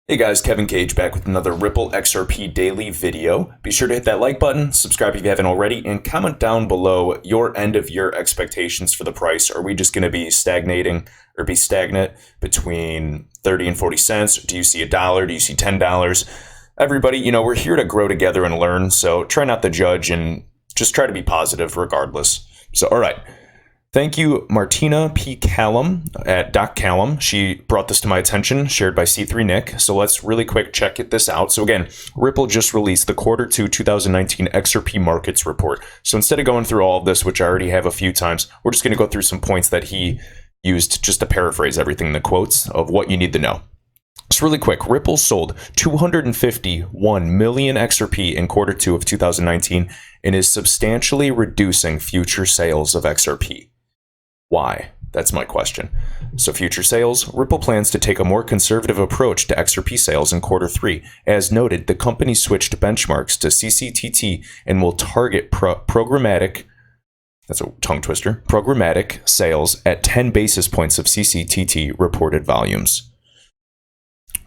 Hey guys, Kevin Cage back with another Ripple XRP daily video. Be sure to hit that like button, subscribe if you haven't already, and comment down below your end of year expectations for the price. Are we just going to be stagnating or be stagnant between 30 and 40 cents? Do you see $1? Do you see $10? Everybody, we're here to grow together and learn, so try not to judge and just try to be positive regardless. So, all right. Thank you, Martina P. Callum at Doc Callum. She brought this to my attention, shared by C3 Nick. So let's really quick check this out. So again, Ripple just released the Q2 2019 XRP markets report. So instead of going through all of this, which I already have a few times, we're just going to go through some points that he used just to paraphrase everything in the quotes of what you need to know. So really quick, Ripple sold 251 million XRP in Q2 of 2019 and is substantially reducing future sales of XRP. Why? That's my question. So future sales, Ripple plans to take a more conservative approach to XRP sales in Q3. As noted, the company switched benchmarks to CCTT and will target programmatic, that's a tongue twister, programmatic sales at 10 basis points of CCTT reported volumes.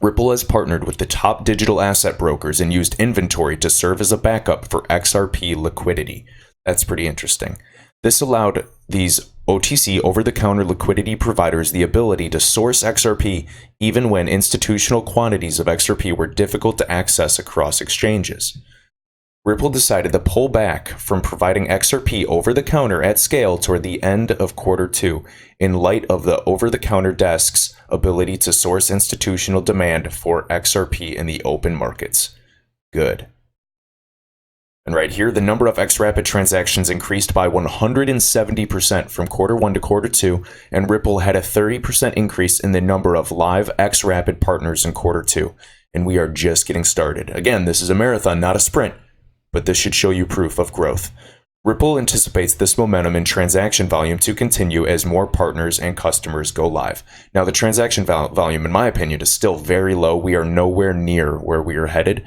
Ripple has partnered with the top digital asset brokers and used inventory to serve as a backup for XRP liquidity. That's pretty interesting. This allowed these OTC over-the-counter liquidity providers the ability to source XRP even when institutional quantities of XRP were difficult to access across exchanges. Ripple decided to pull back from providing XRP over-the-counter at scale toward the end of Q2 in light of the over-the-counter desk's ability to source institutional demand for XRP in the open markets. Good. And right here, the number of XRapid transactions increased by 170% from Q1 to Q2, and Ripple had a 30% increase in the number of live XRapid partners in Q2. And we are just getting started. Again, this is a marathon, not a sprint, but this should show you proof of growth. Ripple anticipates this momentum in transaction volume to continue as more partners and customers go live. Now, the transaction volume, in my opinion, is still very low. We are nowhere near where we are headed.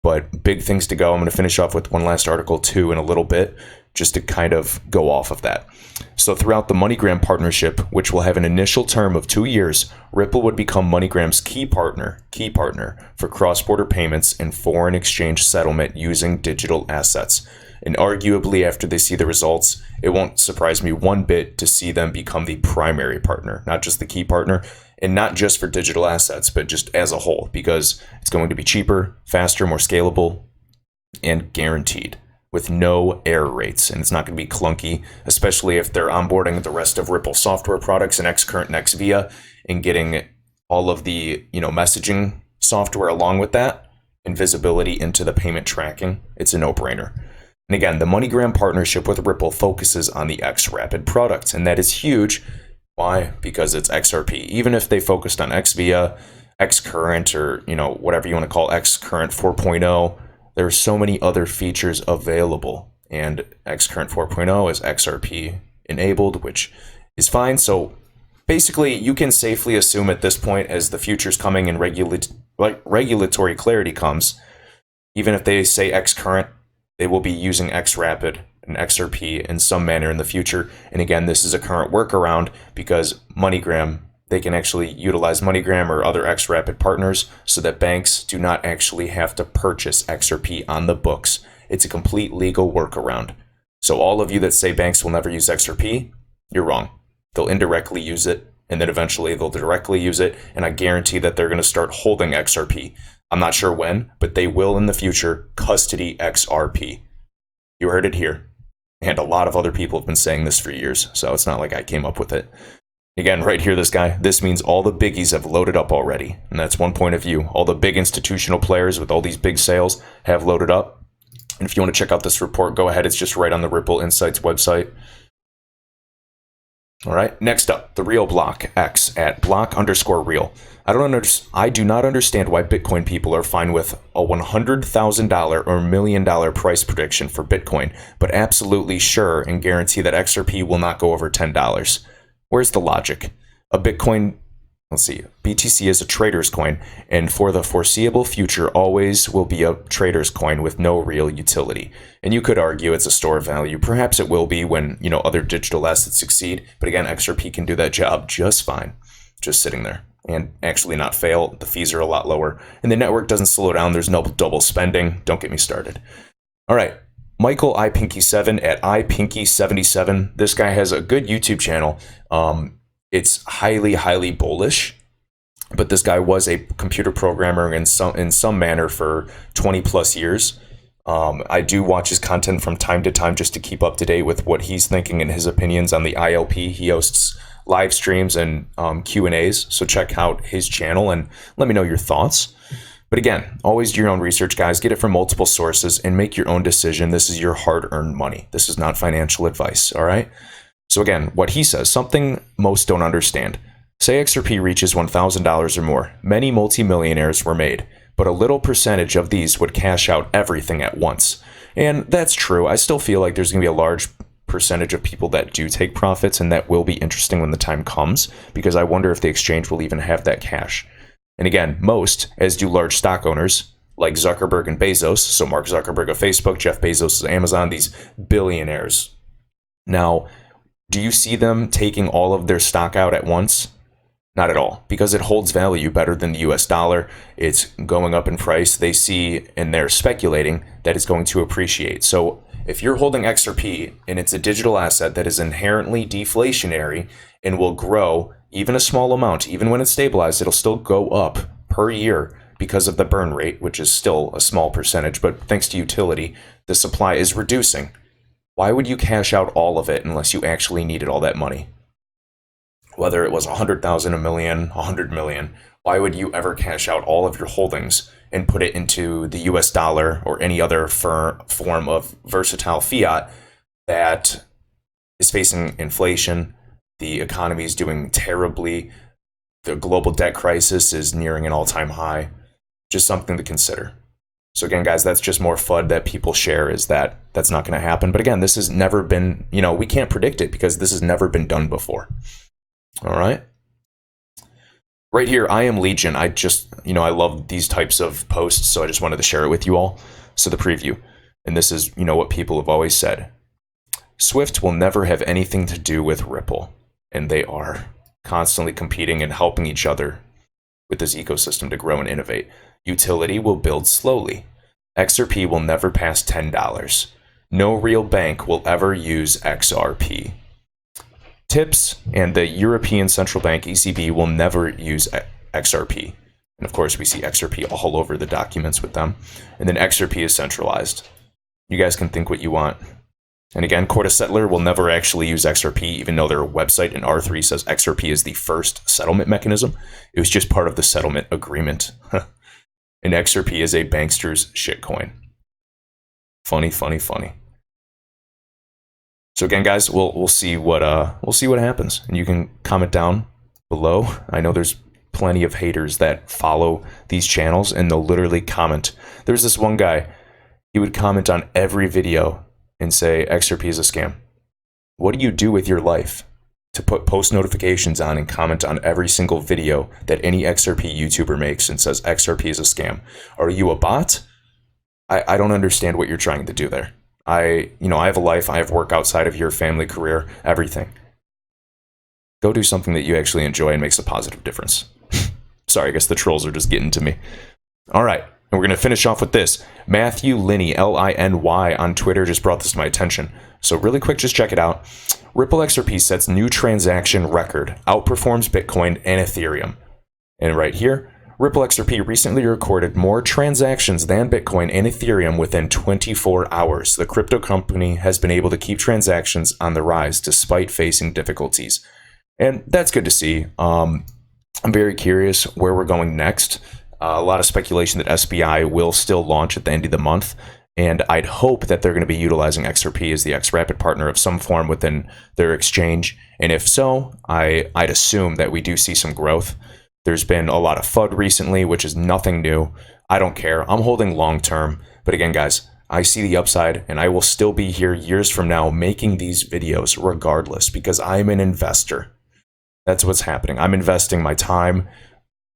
But big things to go. I'm going to finish off with one last article too in a little bit, just to kind of go off of that. So throughout the MoneyGram partnership, which will have an initial term of 2 years, Ripple would become MoneyGram's key partner for cross-border payments and foreign exchange settlement using digital assets. And arguably, after they see the results, it won't surprise me one bit to see them become the primary partner, not just the key partner, and not just for digital assets, but just as a whole, because it's going to be cheaper, faster, more scalable, and guaranteed with no error rates. And it's not going to be clunky, especially if they're onboarding the rest of Ripple software products and Xcurrent and XVIA and getting all of the messaging software along with that and visibility into the payment tracking. It's a no-brainer. And again, the MoneyGram partnership with Ripple focuses on the XRapid product, and that is huge. Why? Because it's XRP. Even if they focused on XVIA, Xcurrent, or whatever you want to call Xcurrent 4.0, there are so many other features available. And Xcurrent 4.0 is XRP enabled, which is fine. So basically, you can safely assume at this point, as the future's coming and regulatory clarity comes, even if they say Xcurrent, they will be using XRapid and XRP in some manner in the future. And again, this is a current workaround because MoneyGram, they can actually utilize MoneyGram or other XRapid partners so that banks do not actually have to purchase XRP on the books. It's a complete legal workaround. So all of you that say banks will never use XRP, you're wrong. They'll indirectly use it, and then eventually they'll directly use it, and I guarantee that they're going to start holding XRP. I'm not sure when, but they will in the future custody XRP. You heard it here. And a lot of other people have been saying this for years, so it's not like I came up with it. Again, right here, this means all the biggies have loaded up already. And that's one point of view. All the big institutional players with all these big sales have loaded up. And if you want to check out this report, go ahead. It's just right on the Ripple Insights website. All right, next up, the Real Block X at block_real. I do not understand why Bitcoin people are fine with a $100,000 or $1 million price prediction for Bitcoin, but absolutely sure and guarantee that XRP will not go over $10. Where's the logic? BTC is a trader's coin, and for the foreseeable future always will be a trader's coin with no real utility. And you could argue it's a store of value. Perhaps it will be when, other digital assets succeed, but again, XRP can do that job just fine, just sitting there. and actually not fail. The fees are a lot lower, and the network doesn't slow down. There's no double spending. Don't get me started. All right, Michael iPinky7 at iPinky77. This guy has a good YouTube channel. It's highly bullish, but this guy was a computer programmer in some manner for 20 plus years. I do watch his content from time to time just to keep up to date with what he's thinking and his opinions on the ILP. He hosts live streams and Q&As, so check out his channel and let me know your thoughts. But again, always do your own research, guys. Get it from multiple sources and make your own decision. This is your hard-earned money. This is not financial advice, all right? So again, what he says, something most don't understand. Say XRP reaches $1,000 or more. Many multimillionaires were made, but a little percentage of these would cash out everything at once. And that's true. I still feel like there's going to be a large percentage of people that do take profits, and that will be interesting when the time comes, because I wonder if the exchange will even have that cash. And again, most, as do large stock owners like Zuckerberg and Bezos, so Mark Zuckerberg of Facebook, Jeff Bezos of Amazon, these billionaires. Now, do you see them taking all of their stock out at once? Not at all, because it holds value better than the US dollar. It's going up in price. They see, and they're speculating, that it's going to appreciate. So if you're holding XRP and it's a digital asset that is inherently deflationary and will grow even a small amount, even when it's stabilized, it'll still go up per year because of the burn rate, which is still a small percentage, but thanks to utility, the supply is reducing. Why would you cash out all of it unless you actually needed all that money? Whether it was 100,000, a million, 100 million, why would you ever cash out all of your holdings and put it into the US dollar or any other form of versatile fiat that is facing inflation? The economy is doing terribly. The global debt crisis is nearing an all-time high. Just something to consider. So again, guys, that's just more FUD that people share, is that that's not going to happen. But again, this has never been, we can't predict it because this has never been done before. All right. Right here, I am Legion. I just, I love these types of posts, so I just wanted to share it with you all. So the preview, and this is, what people have always said. Swift will never have anything to do with Ripple, and they are constantly competing and helping each other with this ecosystem to grow and innovate. Utility will build slowly. XRP will never pass $10. No real bank will ever use XRP. TIPS and the European Central Bank, ECB, will never use XRP. And of course, we see XRP all over the documents with them. And then XRP is centralized. You guys can think what you want. And again, Corda Settler will never actually use XRP, even though their website in R3 says XRP is the first settlement mechanism. It was just part of the settlement agreement. And XRP is a bankster's shitcoin. Funny. So again, guys, we'll see what happens, and you can comment down below. I know there's plenty of haters that follow these channels, and they'll literally comment. There's this one guy, he would comment on every video and say XRP is a scam. What do you do with your life to put post notifications on and comment on every single video that any XRP YouTuber makes and says XRP is a scam? Are you a bot? I don't understand what you're trying to do there. I have a life, I have work outside of your family, career, everything. Go do something that you actually enjoy and makes a positive difference. Sorry, I guess the trolls are just getting to me. All right, and we're going to finish off with this. Matthew Linney, Liny, on Twitter just brought this to my attention. So really quick, just check it out. Ripple XRP sets new transaction record, outperforms Bitcoin and Ethereum. And right here, Ripple XRP recently recorded more transactions than Bitcoin and Ethereum within 24 hours. The crypto company has been able to keep transactions on the rise despite facing difficulties. And that's good to see. I'm very curious where we're going next. A lot of speculation that SBI will still launch at the end of the month. And I'd hope that they're going to be utilizing XRP as the XRapid partner of some form within their exchange. And if so, I'd assume that we do see some growth. There's been a lot of FUD recently, which is nothing new. I don't care. I'm holding long term. But again, guys, I see the upside, and I will still be here years from now making these videos regardless, because I'm an investor. That's what's happening. I'm investing my time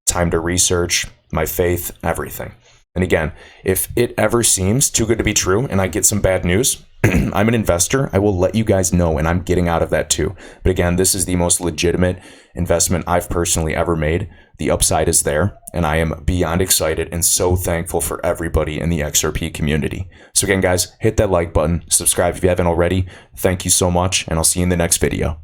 to research, my faith, everything. And again, if it ever seems too good to be true and I get some bad news, I'm an investor. I will let you guys know, and I'm getting out of that too. But again, this is the most legitimate investment I've personally ever made. The upside is there, and I am beyond excited and so thankful for everybody in the XRP community. So again, guys, hit that like button, subscribe if you haven't already. Thank you so much, and I'll see you in the next video.